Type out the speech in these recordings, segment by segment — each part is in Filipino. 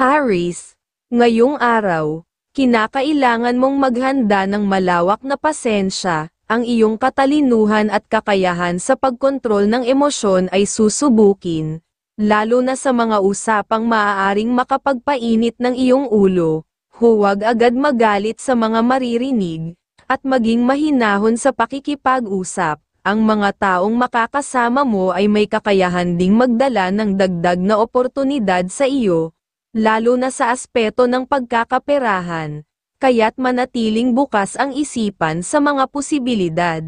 Aries, ngayong araw, kinakailangan mong maghanda ng malawak na pasensya. Ang iyong katalinuhan at kakayahan sa pagkontrol ng emosyon ay susubukin, lalo na sa mga usapang maaaring makapagpainit ng iyong ulo. Huwag agad magalit sa mga maririnig, at maging mahinahon sa pakikipag-usap. Ang mga taong makakasama mo ay may kakayahan ding magdala ng dagdag na oportunidad sa iyo, lalo na sa aspeto ng pagkakaperahan. Kaya't manatiling bukas ang isipan sa mga posibilidad.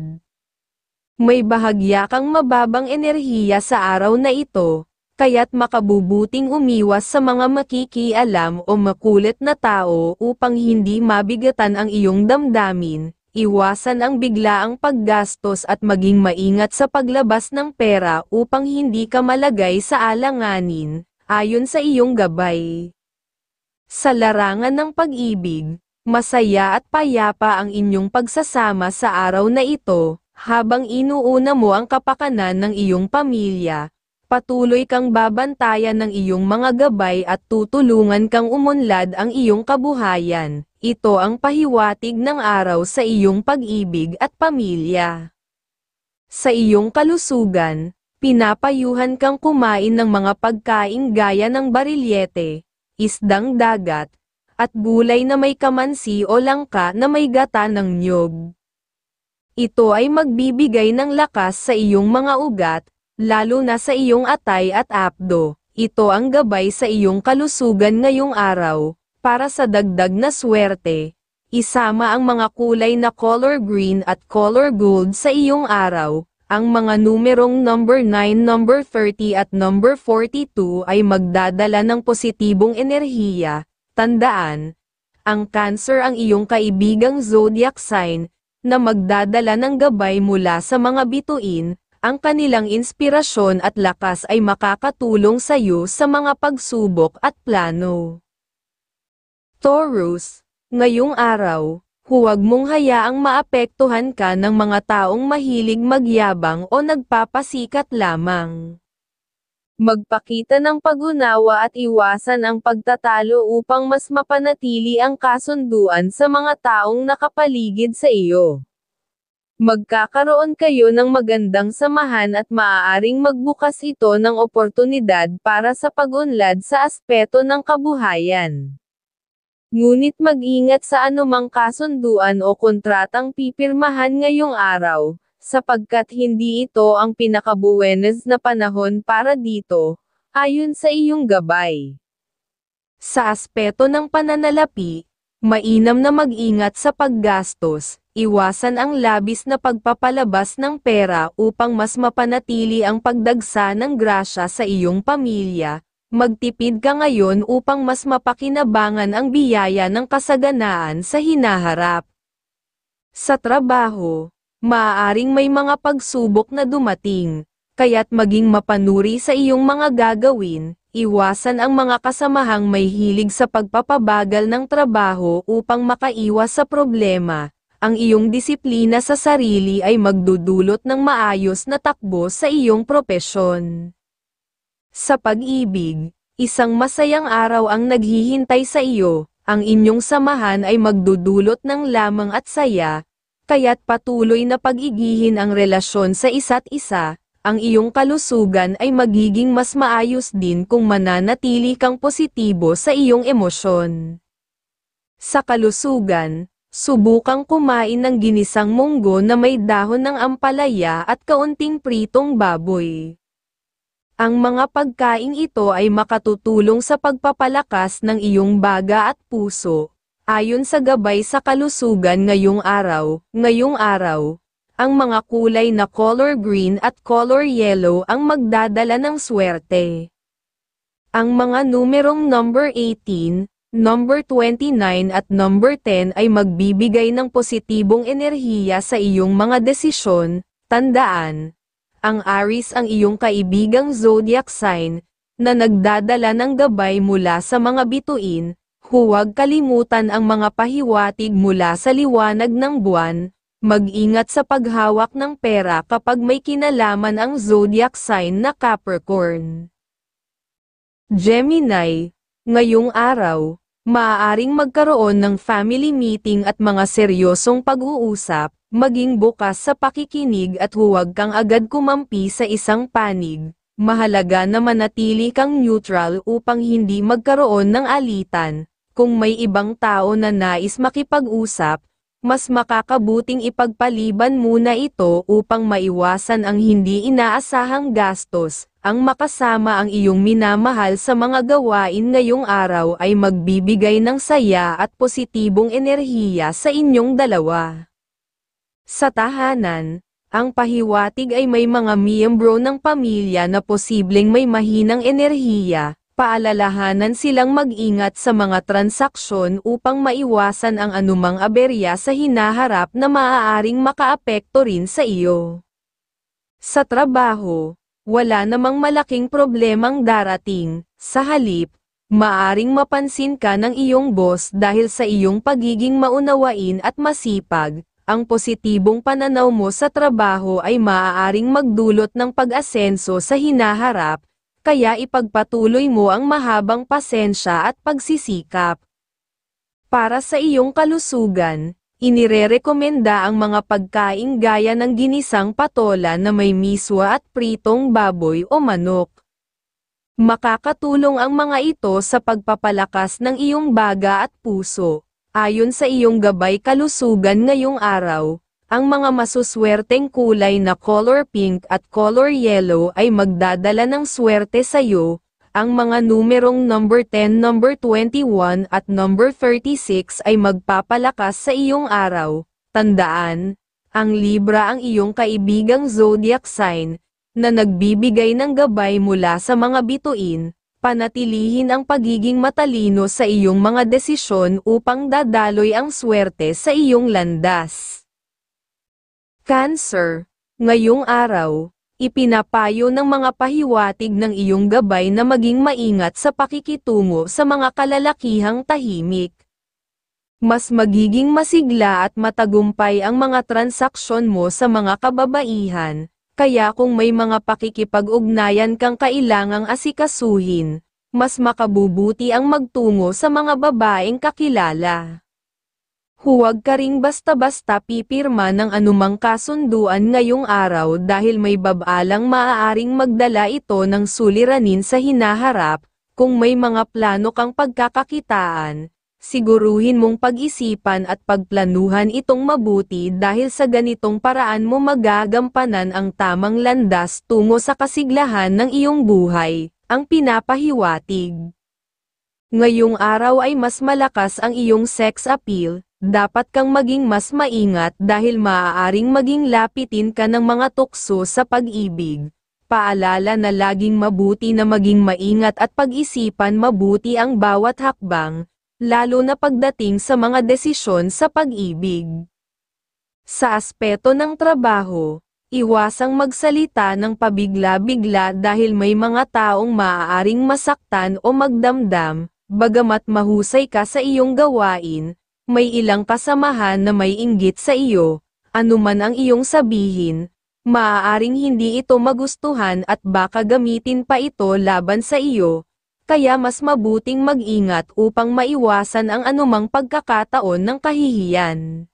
May bahagya kang mababang enerhiya sa araw na ito, kaya't makabubuting umiwas sa mga makikialam o makulit na tao upang hindi mabigatan ang iyong damdamin. Iwasan ang biglaang paggastos at maging maingat sa paglabas ng pera upang hindi ka malagay sa alanganin, ayon sa iyong gabay. Sa larangan ng pag-ibig, masaya at payapa ang inyong pagsasama sa araw na ito, habang inuuna mo ang kapakanan ng iyong pamilya. Patuloy kang babantayan ng iyong mga gabay at tutulungan kang umunlad ang iyong kabuhayan. Ito ang pahiwatig ng araw sa iyong pag-ibig at pamilya. Sa iyong kalusugan, pinapayuhan kang kumain ng mga pagkain gaya ng barilyete, isdang dagat, at gulay na may kamansi o langka na may gata ng niyog. Ito ay magbibigay ng lakas sa iyong mga ugat, lalo na sa iyong atay at apdo. Ito ang gabay sa iyong kalusugan ngayong araw. Para sa dagdag na swerte, isama ang mga kulay na color green at color gold sa iyong araw. Ang mga numerong number 9, number 30 at number 42 ay magdadala ng positibong enerhiya. Tandaan, ang Cancer ang iyong kaibigang zodiac sign, na magdadala ng gabay mula sa mga bituin. Ang kanilang inspirasyon at lakas ay makakatulong sa iyo sa mga pagsubok at plano. Taurus, ngayong araw, huwag mong hayaang maapektuhan ka ng mga taong mahilig magyabang o nagpapasikat lamang. Magpakita ng pag-unawa at iwasan ang pagtatalo upang mas mapanatili ang kasunduan sa mga taong nakapaligid sa iyo. Magkakaroon kayo ng magandang samahan at maaaring magbukas ito ng oportunidad para sa pag-unlad sa aspeto ng kabuhayan. Ngunit mag-ingat sa anumang kasunduan o kontratang pipirmahan ngayong araw, sapagkat hindi ito ang pinakabuwenes na panahon para dito, ayon sa iyong gabay. Sa aspeto ng pananalapi, mainam na mag-ingat sa paggastos, iwasan ang labis na pagpapalabas ng pera upang mas mapanatili ang pagdagsa ng grasya sa iyong pamilya. Magtipid ka ngayon upang mas mapakinabangan ang biyaya ng kasaganaan sa hinaharap. Sa trabaho, maaaring may mga pagsubok na dumating, kaya't maging mapanuri sa iyong mga gagawin, iwasan ang mga kasamahang may hilig sa pagpapabagal ng trabaho upang makaiwas sa problema. Ang iyong disiplina sa sarili ay magdudulot ng maayos na takbo sa iyong propesyon. Sa pag-ibig, isang masayang araw ang naghihintay sa iyo, ang inyong samahan ay magdudulot ng lamang at saya, kaya't patuloy na pag-igihin ang relasyon sa isa't isa. Ang iyong kalusugan ay magiging mas maayos din kung mananatili kang positibo sa iyong emosyon. Sa kalusugan, subukang kumain ng ginisang munggo na may dahon ng ampalaya at kaunting pritong baboy. Ang mga pagkain ito ay makatutulong sa pagpapalakas ng iyong baga at puso. Ayon sa gabay sa kalusugan ngayong araw, ang mga kulay na color green at color yellow ang magdadala ng swerte. Ang mga numerong number 18, number 29 at number 10 ay magbibigay ng positibong enerhiya sa iyong mga desisyon. Tandaan, ang Aries ang iyong kaibigang zodiac sign, na nagdadala ng gabay mula sa mga bituin. Huwag kalimutan ang mga pahiwatig mula sa liwanag ng buwan. Mag-ingat sa paghawak ng pera kapag may kinalaman ang zodiac sign na Capricorn. Gemini, Ngayong araw, maaaring magkaroon ng family meeting at mga seryosong pag-uusap, maging bukas sa pakikinig at huwag kang agad kumampi sa isang panig. Mahalaga na manatili kang neutral upang hindi magkaroon ng alitan. Kung may ibang tao na nais makipag-usap, mas makakabuting ipagpaliban muna ito upang maiwasan ang hindi inaasahang gastos. Ang makasama ang iyong minamahal sa mga gawain ngayong araw ay magbibigay ng saya at positibong enerhiya sa inyong dalawa. Sa tahanan, ang pahiwatig ay may mga miyembro ng pamilya na posibleng may mahinang enerhiya. Paalalahanan silang mag-ingat sa mga transaksyon upang maiwasan ang anumang aberya sa hinaharap na maaaring makaapekto rin sa iyo. Sa trabaho, wala namang malaking problemang darating. Sa halip, maaring mapansin ka ng iyong boss dahil sa iyong pagiging maunawain at masipag. Ang positibong pananaw mo sa trabaho ay maaaring magdulot ng pag-asenso sa hinaharap, kaya ipagpatuloy mo ang mahabang pasensya at pagsisikap. Para sa iyong kalusugan, inirerekomenda ang mga pagkain gaya ng ginisang patola na may miswa at pritong baboy o manok. Makakatulong ang mga ito sa pagpapalakas ng iyong baga at puso. Ayon sa iyong gabay kalusugan ngayong araw, ang mga masuswerteng kulay na color pink at color yellow ay magdadala ng swerte sa iyo. Ang mga numerong number 10, number 21 at number 36 ay magpapalakas sa iyong araw. Tandaan, ang Libra ang iyong kaibigang zodiac sign, na nagbibigay ng gabay mula sa mga bituin. Panatilihin ang pagiging matalino sa iyong mga desisyon upang dadaloy ang swerte sa iyong landas. Cancer, ngayong araw, ipinapayo ng mga pahiwatig ng iyong gabay na maging maingat sa pakikitungo sa mga kalalakihang tahimik. Mas magiging masigla at matagumpay ang mga transaksyon mo sa mga kababaihan, kaya kung may mga pakikipag-ugnayan kang kailangang asikasuhin, mas makabubuti ang magtungo sa mga babaeng kakilala. Huwag ka ring basta-basta pipirma ng anumang kasunduan ngayong araw dahil may babalang maaaring magdala ito ng suliranin sa hinaharap. Kung may mga plano kang pagkakakitaan, siguruhin mong pag-isipan at pagplanuhan itong mabuti dahil sa ganitong paraan mo magagampanan ang tamang landas tungo sa kasiglahan ng iyong buhay, ang pinapahiwatig. Ngayong araw ay mas malakas ang iyong sex appeal. Dapat kang maging mas maingat dahil maaaring maging lapitin ka ng mga tukso sa pag-ibig. Paalala na laging mabuti na maging maingat at pag-isipan mabuti ang bawat hakbang, lalo na pagdating sa mga desisyon sa pag-ibig. Sa aspeto ng trabaho, iwasang magsalita ng pabigla-bigla dahil may mga taong maaaring masaktan o magdamdam, bagamat mahusay ka sa iyong gawain. May ilang kasamahan na may inggit sa iyo, anuman ang iyong sabihin, maaaring hindi ito magustuhan at baka gamitin pa ito laban sa iyo, kaya mas mabuting mag-ingat upang maiwasan ang anumang pagkakataon ng kahihiyan.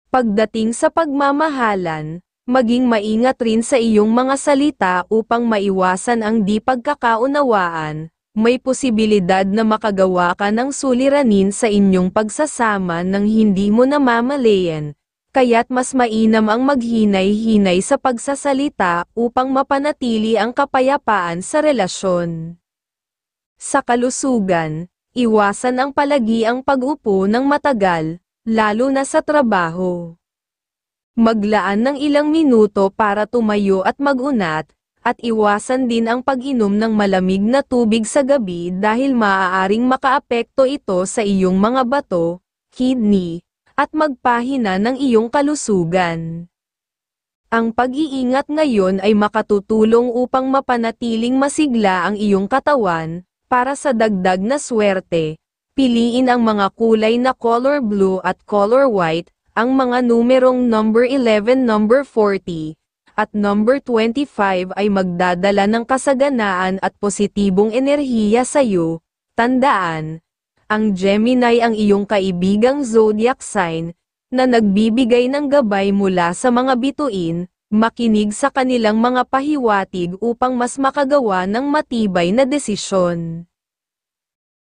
Pagdating sa pagmamahalan, maging maingat rin sa iyong mga salita upang maiwasan ang di pagkakaunawaan. May posibilidad na makagawa ka ng suliranin sa inyong pagsasama nang hindi mo namamalayan, kaya't mas mainam ang maghinay-hinay sa pagsasalita upang mapanatili ang kapayapaan sa relasyon. Sa kalusugan, iwasan ang palagiang pag-upo ng matagal, lalo na sa trabaho. Maglaan ng ilang minuto para tumayo at mag-unat, at iwasan din ang pag-inom ng malamig na tubig sa gabi dahil maaaring makaapekto ito sa iyong mga bato, kidney, at magpahina ng iyong kalusugan. Ang pag-iingat ngayon ay makatutulong upang mapanatiling masigla ang iyong katawan. Para sa dagdag na swerte, piliin ang mga kulay na color blue at color white, ang mga numerong number 11, number 40, at number 25 ay magdadala ng kasaganaan at positibong enerhiya sa iyo. Tandaan, ang Gemini ang iyong kaibigang zodiac sign, na nagbibigay ng gabay mula sa mga bituin, makinig sa kanilang mga pahiwatig upang mas makagawa ng matibay na desisyon.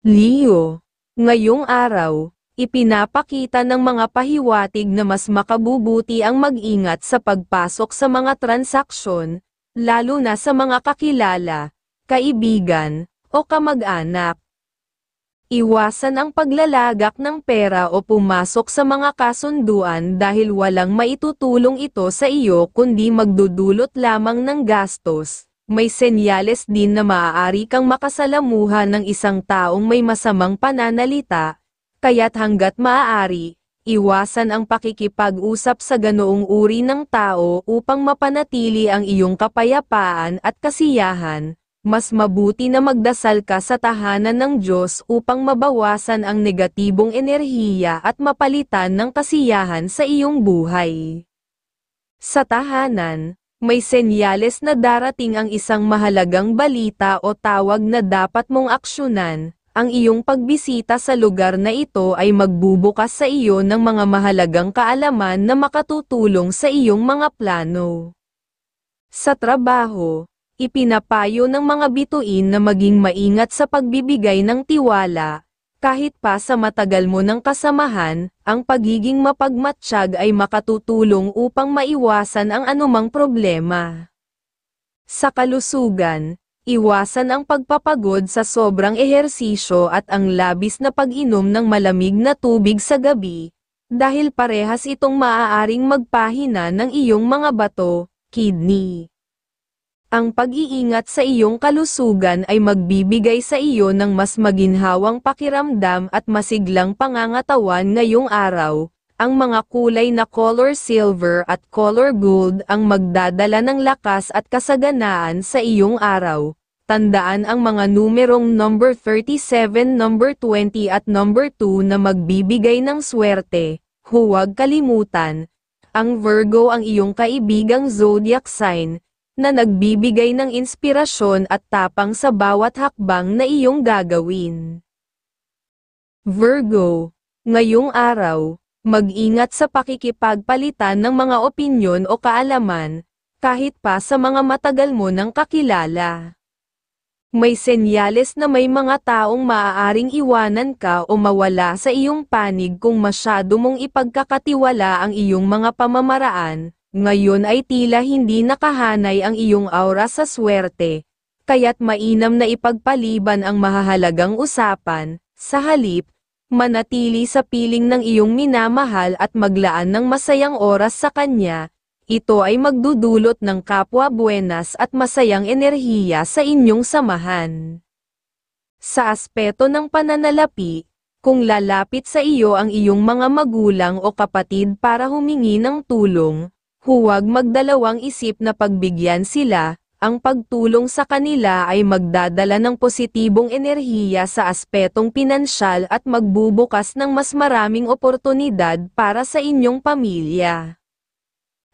Leo, ngayong araw, ipinapakita ng mga pahiwatig na mas makabubuti ang mag-ingat sa pagpasok sa mga transaksyon, lalo na sa mga kakilala, kaibigan, o kamag-anak. Iwasan ang paglalagak ng pera o pumasok sa mga kasunduan dahil walang maitutulong ito sa iyo kundi magdudulot lamang ng gastos. May senyales din na maaari kang makasalamuha ng isang taong may masamang pananalita, kaya't hanggat maaari, iwasan ang pakikipag-usap sa ganoong uri ng tao upang mapanatili ang iyong kapayapaan at kasiyahan. Mas mabuti na magdasal ka sa tahanan ng Diyos upang mabawasan ang negatibong enerhiya at mapalitan ng kasiyahan sa iyong buhay. Sa tahanan, may senyales na darating ang isang mahalagang balita o tawag na dapat mong aksyonan. Ang iyong pagbisita sa lugar na ito ay magbubukas sa iyo ng mga mahalagang kaalaman na makatutulong sa iyong mga plano. Sa trabaho, ipinapayo ng mga bituin na maging maingat sa pagbibigay ng tiwala. Kahit pa sa matagal mo ng kasamahan, ang pagiging mapagmatsyag ay makatutulong upang maiwasan ang anumang problema. Sa kalusugan, iwasan ang pagpapagod sa sobrang ehersisyo at ang labis na pag-inom ng malamig na tubig sa gabi, dahil parehas itong maaaring magpahina ng iyong mga bato, kidney. Ang pag-iingat sa iyong kalusugan ay magbibigay sa iyo ng mas maginhawang pakiramdam at masiglang pangangatawan ngayong araw. Ang mga kulay na color silver at color gold ang magdadala ng lakas at kasaganaan sa iyong araw. Tandaan ang mga numerong number 37, number 20 at number 2 na magbibigay ng swerte. Huwag kalimutan, ang Virgo ang iyong kaibigang zodiac sign, na nagbibigay ng inspirasyon at tapang sa bawat hakbang na iyong gagawin. Virgo, ngayong araw, mag-ingat sa pakikipagpalitan ng mga opinyon o kaalaman, kahit pa sa mga matagal mo nang kakilala. May senyales na may mga taong maaaring iwanan ka o mawala sa iyong panig kung masyado mong ipagkakatiwala ang iyong mga pamamaraan. Ngayon ay tila hindi nakahanay ang iyong aura sa swerte, kaya't mainam na ipagpaliban ang mahahalagang usapan. Sa halip, manatili sa piling ng iyong minamahal at maglaan ng masayang oras sa kanya. Ito ay magdudulot ng kapwa-buenas at masayang enerhiya sa inyong samahan. Sa aspeto ng pananalapi, kung lalapit sa iyo ang iyong mga magulang o kapatid para humingi ng tulong, huwag magdalawang isip na pagbigyan sila. Ang pagtulong sa kanila ay magdadala ng positibong enerhiya sa aspetong pinansyal at magbubukas ng mas maraming oportunidad para sa inyong pamilya.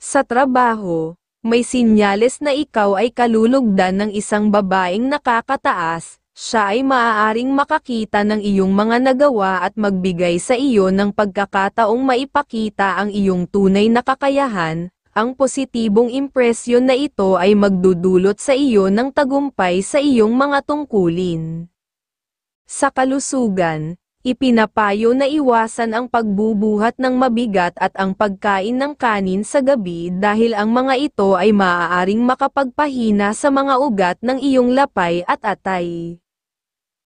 Sa trabaho, may sinyales na ikaw ay kalulugdan ng isang babaeng nakakataas. Siya ay maaaring makakita ng iyong mga nagawa at magbigay sa iyo ng pagkakataong maipakita ang iyong tunay na kakayahan. Ang positibong impresyon na ito ay magdudulot sa iyo ng tagumpay sa iyong mga tungkulin. Sa kalusugan, ipinapayo na iwasan ang pagbubuhat ng mabigat at ang pagkain ng kanin sa gabi dahil ang mga ito ay maaaring makapagpahina sa mga ugat ng iyong lapay at atay.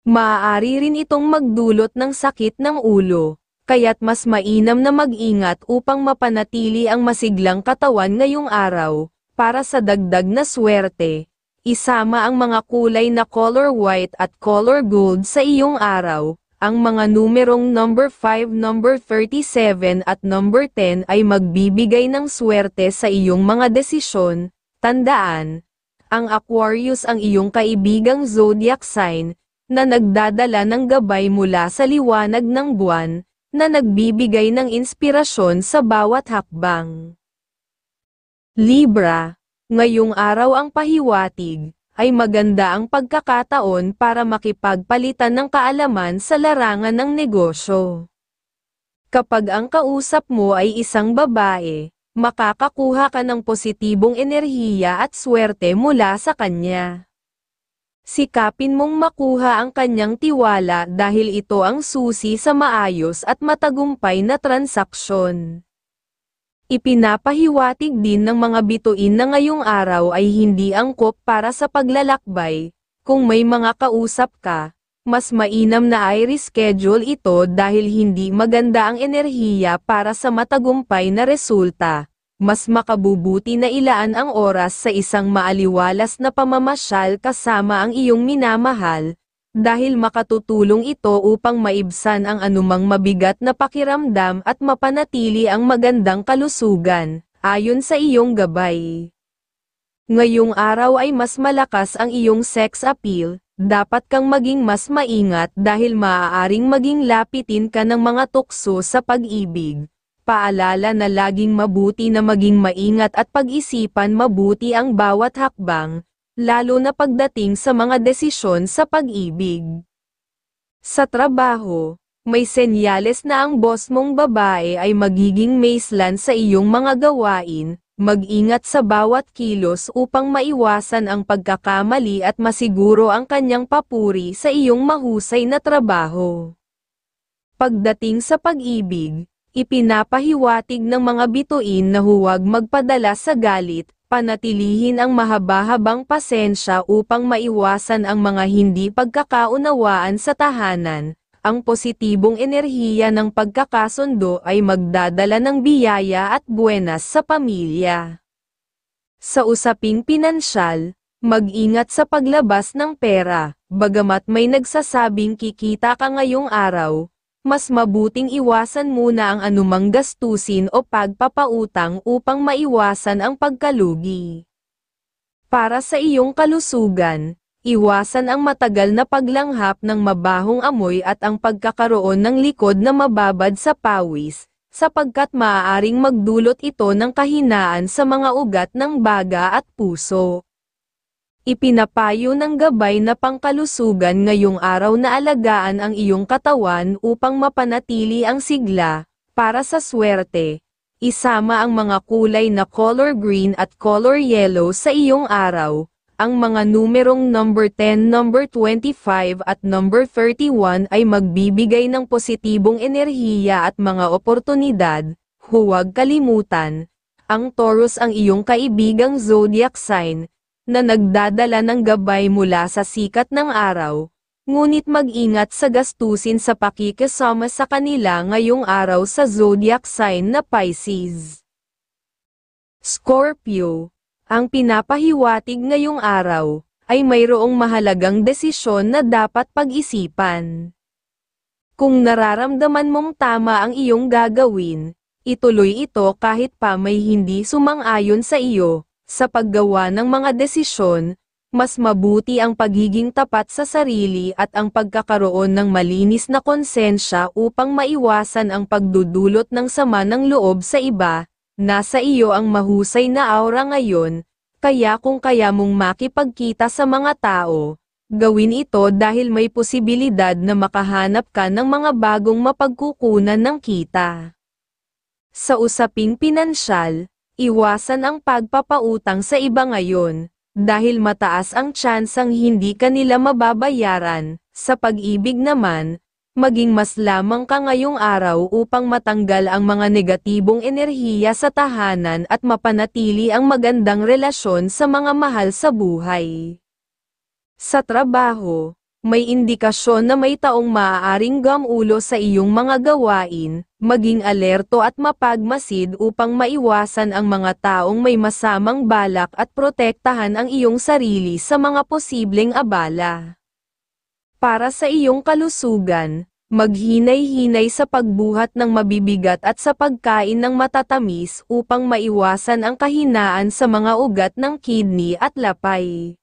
Maaari rin itong magdulot ng sakit ng ulo. Kaya't mas mainam na mag-ingat upang mapanatili ang masiglang katawan ngayong araw. Para sa dagdag na swerte, isama ang mga kulay na color white at color gold sa iyong araw. Ang mga numerong number 5, number 37 at number 10 ay magbibigay ng swerte sa iyong mga desisyon. Tandaan, ang Aquarius ang iyong kaibigang zodiac sign, na nagdadala ng gabay mula sa liwanag ng buwan, na nagbibigay ng inspirasyon sa bawat hakbang. Libra, ngayong araw ang pahiwatig ay maganda ang pagkakataon para makipagpalitan ng kaalaman sa larangan ng negosyo. Kapag ang kausap mo ay isang babae, makakakuha ka ng positibong enerhiya at swerte mula sa kanya. Sikapin mong makuha ang kanyang tiwala dahil ito ang susi sa maayos at matagumpay na transaksyon. Ipinapahiwatig din ng mga bituin na ngayong araw ay hindi angkop para sa paglalakbay. Kung may mga kausap ka, mas mainam na ay reschedule ito dahil hindi maganda ang enerhiya para sa matagumpay na resulta. Mas makabubuti na ilaan ang oras sa isang maaliwalas na pamamasyal kasama ang iyong minamahal, dahil makatutulong ito upang maibsan ang anumang mabigat na pakiramdam at mapanatili ang magandang kalusugan, ayon sa iyong gabay. Ngayong araw ay mas malakas ang iyong sex appeal, dapat kang maging mas maingat dahil maaaring maging lapitin ka ng mga tukso sa pag-ibig. Paalala na laging mabuti na maging maingat at pag-isipan mabuti ang bawat hakbang, lalo na pagdating sa mga desisyon sa pag-ibig. Sa trabaho, may senyales na ang boss mong babae ay magiging maislan sa iyong mga gawain, mag-ingat sa bawat kilos upang maiwasan ang pagkakamali at masiguro ang kanyang papuri sa iyong mahusay na trabaho. Pagdating sa pag-ibig, ipinapahiwatig ng mga bituin na huwag magpadala sa galit, panatilihin ang mahaba-habang pasensya upang maiwasan ang mga hindi pagkakaunawaan sa tahanan. Ang positibong enerhiya ng pagkakasundo ay magdadala ng biyaya at buenas sa pamilya. Sa usaping pinansyal, mag-ingat sa paglabas ng pera, bagamat may nagsasabing kikita ka ngayong araw. Mas mabuting iwasan muna ang anumang gastusin o pagpapautang upang maiwasan ang pagkalugi. Para sa iyong kalusugan, iwasan ang matagal na paglanghap ng mabahong amoy at ang pagkakaroon ng likod na mababad sa pawis, sapagkat maaaring magdulot ito ng kahinaan sa mga ugat ng baga at puso. Ipinapayo ng gabay na pangkalusugan ngayong araw na alagaan ang iyong katawan upang mapanatili ang sigla. Para sa swerte, isama ang mga kulay na color green at color yellow sa iyong araw. Ang mga numerong number 10, number 25 at number 31 ay magbibigay ng positibong enerhiya at mga oportunidad. Huwag kalimutan, ang Taurus ang iyong kaibigang zodiac sign, na nagdadala ng gabay mula sa sikat ng araw, ngunit mag-ingat sa gastusin sa pakikisama sa kanila ngayong araw sa zodiac sign na Pisces. Scorpio, ang pinapahiwatig ngayong araw, ay mayroong mahalagang desisyon na dapat pag-isipan. Kung nararamdaman mong tama ang iyong gagawin, ituloy ito kahit pa may hindi sumang-ayon sa iyo. Sa paggawa ng mga desisyon, mas mabuti ang pagiging tapat sa sarili at ang pagkakaroon ng malinis na konsensya upang maiwasan ang pagdudulot ng sama ng loob sa iba. Nasa iyo ang mahusay na aura ngayon, kaya kung kaya mong makipagkita sa mga tao, gawin ito dahil may posibilidad na makahanap ka ng mga bagong mapagkukunan ng kita. Sa usaping pinansyal, iwasan ang pagpapautang sa iba ngayon, dahil mataas ang tsansang hindi ka nila mababayaran. Sa pag-ibig naman, maging mas lamang ka ngayong araw upang matanggal ang mga negatibong enerhiya sa tahanan at mapanatili ang magandang relasyon sa mga mahal sa buhay. Sa trabaho, may indikasyon na may taong maaaring gamulo sa iyong mga gawain, maging alerto at mapagmasid upang maiwasan ang mga taong may masamang balak at protektahan ang iyong sarili sa mga posibleng abala. Para sa iyong kalusugan, maghinay-hinay sa pagbuhat ng mabibigat at sa pagkain ng matatamis upang maiwasan ang kahinaan sa mga ugat ng kidney at lapay.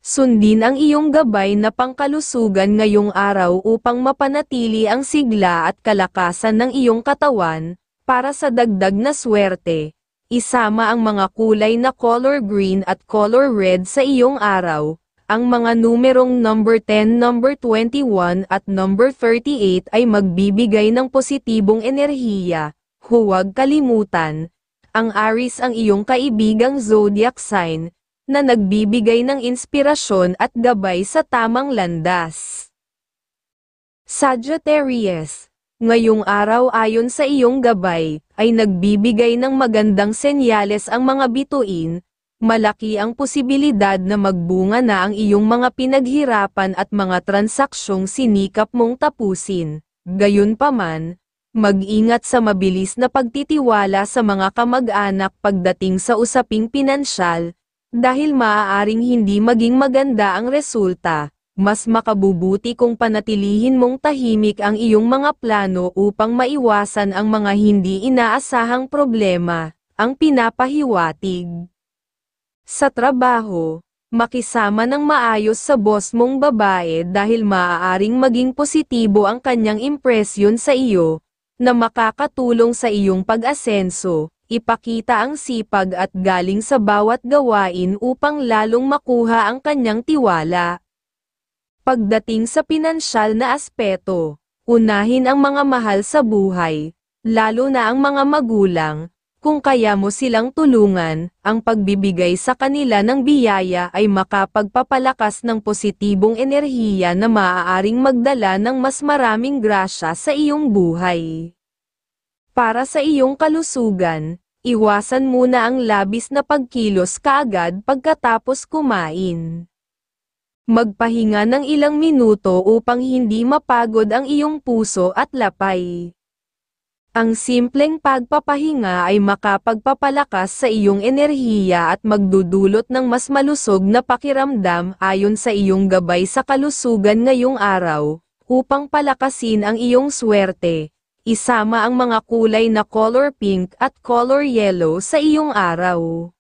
Sundin ang iyong gabay na pangkalusugan ngayong araw upang mapanatili ang sigla at kalakasan ng iyong katawan. Para sa dagdag na swerte, Isama ang mga kulay na color green at color red sa iyong araw. Ang mga numerong number 10, number 21 at number 38 ay magbibigay ng positibong enerhiya. Huwag kalimutan, ang Aries ang iyong kaibigang zodiac sign, na nagbibigay ng inspirasyon at gabay sa tamang landas. Sagittarius, ngayong araw ayon sa iyong gabay, ay nagbibigay ng magandang senyales ang mga bituin. Malaki ang posibilidad na magbunga na ang iyong mga pinaghirapan at mga transaksyong sinikap mong tapusin. Gayunpaman, mag-ingat sa mabilis na pagtitiwala sa mga kamag-anak pagdating sa usaping pinansyal, dahil maaaring hindi maging maganda ang resulta. Mas makabubuti kung panatilihin mong tahimik ang iyong mga plano upang maiwasan ang mga hindi inaasahang problema, ang pinapahiwatig. Sa trabaho, makisama ng maayos sa boss mong babae dahil maaaring maging positibo ang kanyang impresyon sa iyo, na makakatulong sa iyong pag-asenso. Ipakita ang sipag at galing sa bawat gawain upang lalong makuha ang kanyang tiwala. Pagdating sa pinansyal na aspeto, unahin ang mga mahal sa buhay, lalo na ang mga magulang. Kung kaya mo silang tulungan, ang pagbibigay sa kanila ng biyaya ay makapagpapalakas ng positibong enerhiya na maaaring magdala ng mas maraming grasya sa iyong buhay. Para sa iyong kalusugan, iwasan muna ang labis na pagkilos kaagad pagkatapos kumain. Magpahinga ng ilang minuto upang hindi mapagod ang iyong puso at lapay. Ang simpleng pagpapahinga ay makapagpapalakas sa iyong enerhiya at magdudulot ng mas malusog na pakiramdam ayon sa iyong gabay sa kalusugan ngayong araw. Upang palakasin ang iyong swerte, isama ang mga kulay na color pink at color yellow sa iyong araw.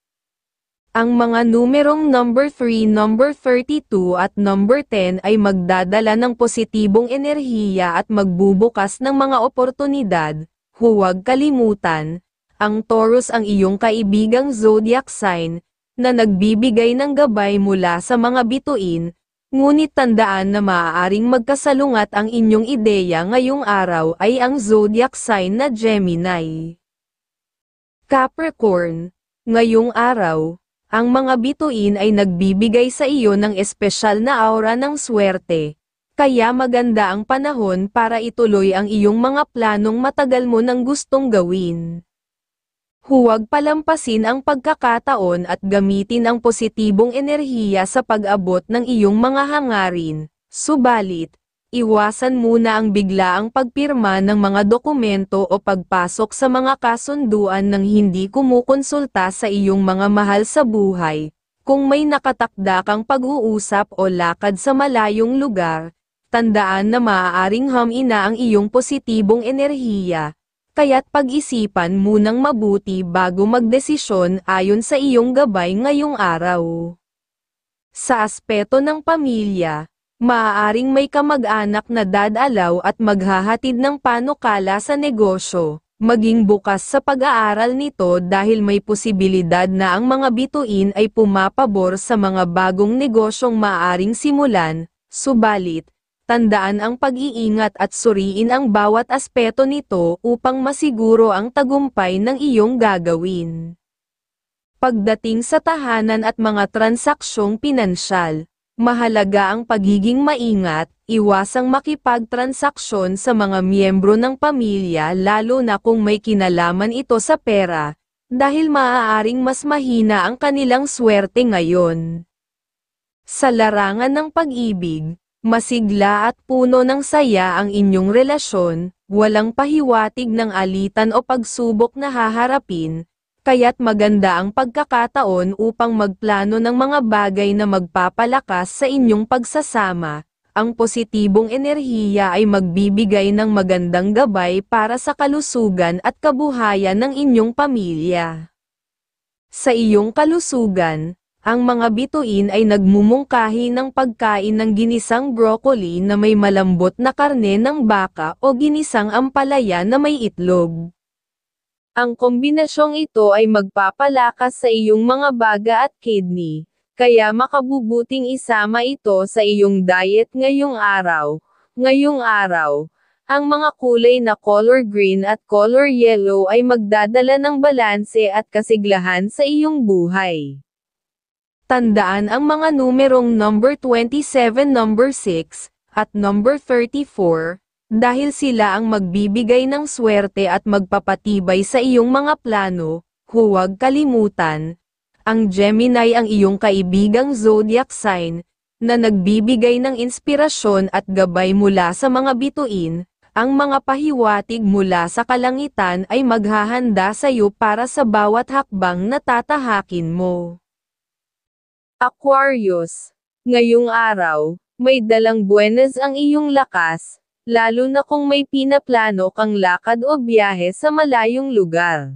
Ang mga numerong number 3, number 32 at number 10 ay magdadala ng positibong enerhiya at magbubukas ng mga oportunidad. Huwag kalimutan, ang Taurus ang iyong kaibigang zodiac sign, na nagbibigay ng gabay mula sa mga bituin, ngunit tandaan na maaaring magkasalungat ang inyong ideya ngayong araw ay ang zodiac sign na Gemini. Capricorn, ngayong araw, ang mga bituin ay nagbibigay sa iyo ng espesyal na aura ng swerte. Kaya maganda ang panahon para ituloy ang iyong mga planong matagal mo nang gustong gawin. Huwag palampasin ang pagkakataon at gamitin ang positibong enerhiya sa pag-abot ng iyong mga hangarin. Subalit, iwasan muna ang biglaang pagpirma ng mga dokumento o pagpasok sa mga kasunduan nang hindi kumukonsulta sa iyong mga mahal sa buhay. Kung may nakatakda kang pag-uusap o lakad sa malayong lugar, tandaan na maaaring hamina ang iyong positibong enerhiya, kaya't pag-isipan munang mabuti bago magdesisyon ayon sa iyong gabay ngayong araw. Sa aspeto ng pamilya, maaaring may kamag-anak na dadalaw at maghahatid ng panukala sa negosyo. Maging bukas sa pag-aaral nito dahil may posibilidad na ang mga bituin ay pumapabor sa mga bagong negosyong maaaring simulan, subalit, tandaan ang pag-iingat at suriin ang bawat aspeto nito upang masiguro ang tagumpay ng iyong gagawin. Pagdating sa tahanan at mga transaksyong pinansyal, mahalaga ang pagiging maingat, iwasang makipagtransaksyon sa mga miyembro ng pamilya lalo na kung may kinalaman ito sa pera, dahil maaaring mas mahina ang kanilang swerte ngayon. Sa larangan ng pag-ibig, masigla at puno ng saya ang inyong relasyon, walang pahiwatig ng alitan o pagsubok na haharapin, kaya't maganda ang pagkakataon upang magplano ng mga bagay na magpapalakas sa inyong pagsasama. Ang positibong enerhiya ay magbibigay ng magandang gabay para sa kalusugan at kabuhayan ng inyong pamilya. Sa iyong kalusugan, ang mga bituin ay nagmumungkahi ng pagkain ng ginisang broccoli na may malambot na karne ng baka o ginisang ampalaya na may itlog. Ang kombinasyong ito ay magpapalakas sa iyong mga baga at kidney, kaya makabubuting isama ito sa iyong diet ngayong araw. Ngayong araw, ang mga kulay na color green at color yellow ay magdadala ng balanse at kasiglahan sa iyong buhay. Tandaan ang mga numerong number 27, number 6, at number 34, dahil sila ang magbibigay ng swerte at magpapatibay sa iyong mga plano. Huwag kalimutan, ang Gemini ang iyong kaibigang zodiac sign, na nagbibigay ng inspirasyon at gabay mula sa mga bituin. Ang mga pahiwatig mula sa kalangitan ay maghahanda sa iyo para sa bawat hakbang na tatahakin mo. Aquarius, ngayong araw, may dalang buenas ang iyong lakas, lalo na kung may pinaplano kang lakad o biyahe sa malayong lugar.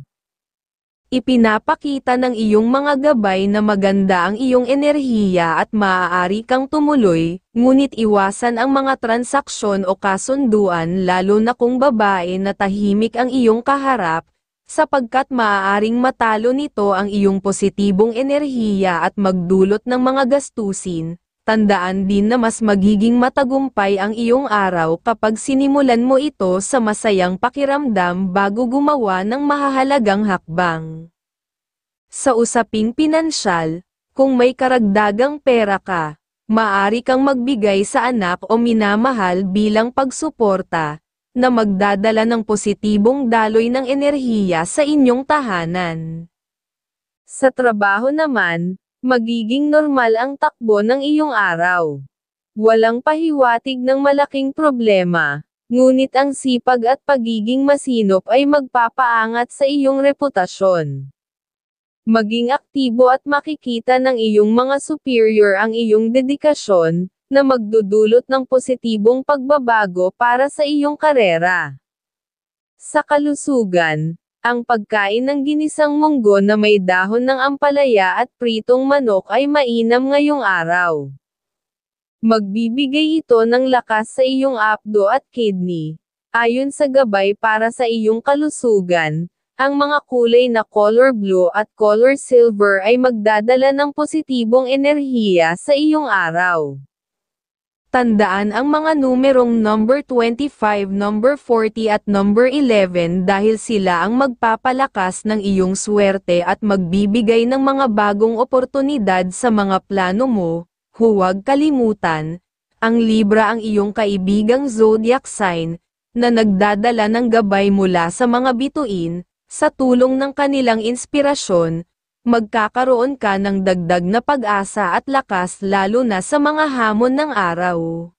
Ipinapakita ng iyong mga gabay na maganda ang iyong enerhiya at maaari kang tumuloy, ngunit iwasan ang mga transaksyon o kasunduan lalo na kung babae na tahimik ang iyong kaharap, sapagkat maaaring matalo nito ang iyong positibong enerhiya at magdulot ng mga gastusin. Tandaan din na mas magiging matagumpay ang iyong araw kapag sinimulan mo ito sa masayang pakiramdam bago gumawa ng mahahalagang hakbang. Sa usaping pinansyal, kung may karagdagang pera ka, maaari kang magbigay sa anak o minamahal bilang pagsuporta, na magdadala ng positibong daloy ng enerhiya sa inyong tahanan. Sa trabaho naman, magiging normal ang takbo ng iyong araw. Walang pahiwatig ng malaking problema, ngunit ang sipag at pagiging masinop ay magpapaangat sa iyong reputasyon. Maging aktibo at makikita ng iyong mga superior ang iyong dedikasyon, na magdudulot ng positibong pagbabago para sa iyong karera. Sa kalusugan, ang pagkain ng ginisang munggo na may dahon ng ampalaya at pritong manok ay mainam ngayong araw. Magbibigay ito ng lakas sa iyong apdo at kidney. Ayon sa gabay para sa iyong kalusugan, ang mga kulay na color blue at color silver ay magdadala ng positibong enerhiya sa iyong araw. Tandaan ang mga numerong number 25, number 40 at number 11 dahil sila ang magpapalakas ng iyong swerte at magbibigay ng mga bagong oportunidad sa mga plano mo. Huwag kalimutan, ang Libra ang iyong kaibigang zodiac sign, na nagdadala ng gabay mula sa mga bituin. Sa tulong ng kanilang inspirasyon, magkakaroon ka ng dagdag na pag-asa at lakas lalo na sa mga hamon ng araw.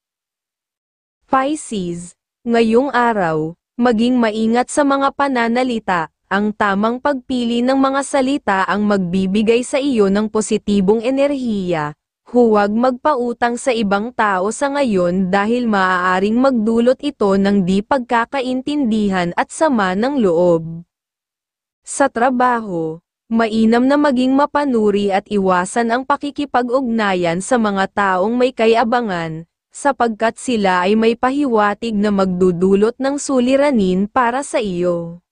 Pisces, ngayong araw, maging maingat sa mga pananalita, ang tamang pagpili ng mga salita ang magbibigay sa iyo ng positibong enerhiya. Huwag magpautang sa ibang tao sa ngayon dahil maaaring magdulot ito ng di pagkakaintindihan at sama ng loob. Sa trabaho, mainam na maging mapanuri at iwasan ang pakikipag-ugnayan sa mga taong may kayabangan, sapagkat sila ay may pahiwatig na magdudulot ng suliranin para sa iyo.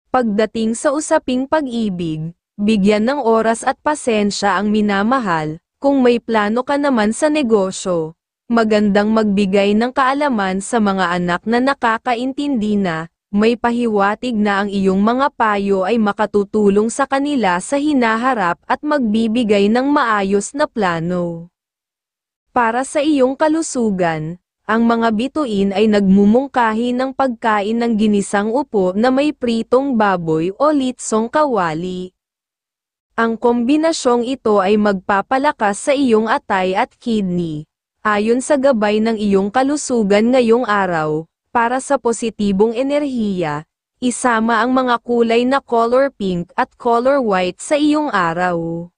Pagdating sa usaping pag-ibig, bigyan ng oras at pasensya ang minamahal. Kung may plano ka naman sa negosyo, magandang magbigay ng kaalaman sa mga anak na nakakaintindi na, may pahiwatig na ang iyong mga payo ay makatutulong sa kanila sa hinaharap at magbibigay ng maayos na plano. Para sa iyong kalusugan, ang mga bituin ay nagmumungkahi ng pagkain ng ginisang upo na may pritong baboy o litsong kawali. Ang kombinasyong ito ay magpapalakas sa iyong atay at kidney, ayon sa gabay ng iyong kalusugan ngayong araw. Para sa positibong enerhiya, isama ang mga kulay na color pink at color white sa iyong araw.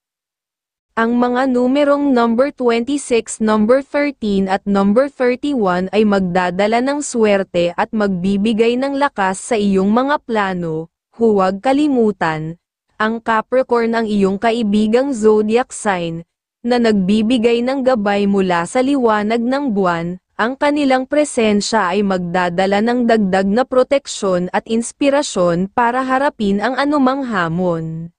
Ang mga numerong number 26, number 13 at number 31 ay magdadala ng swerte at magbibigay ng lakas sa iyong mga plano. Huwag kalimutan, ang Capricorn ang iyong kaibigang zodiac sign, na nagbibigay ng gabay mula sa liwanag ng buwan. ang kanilang presensya ay magdadala ng dagdag na proteksyon at inspirasyon para harapin ang anumang hamon.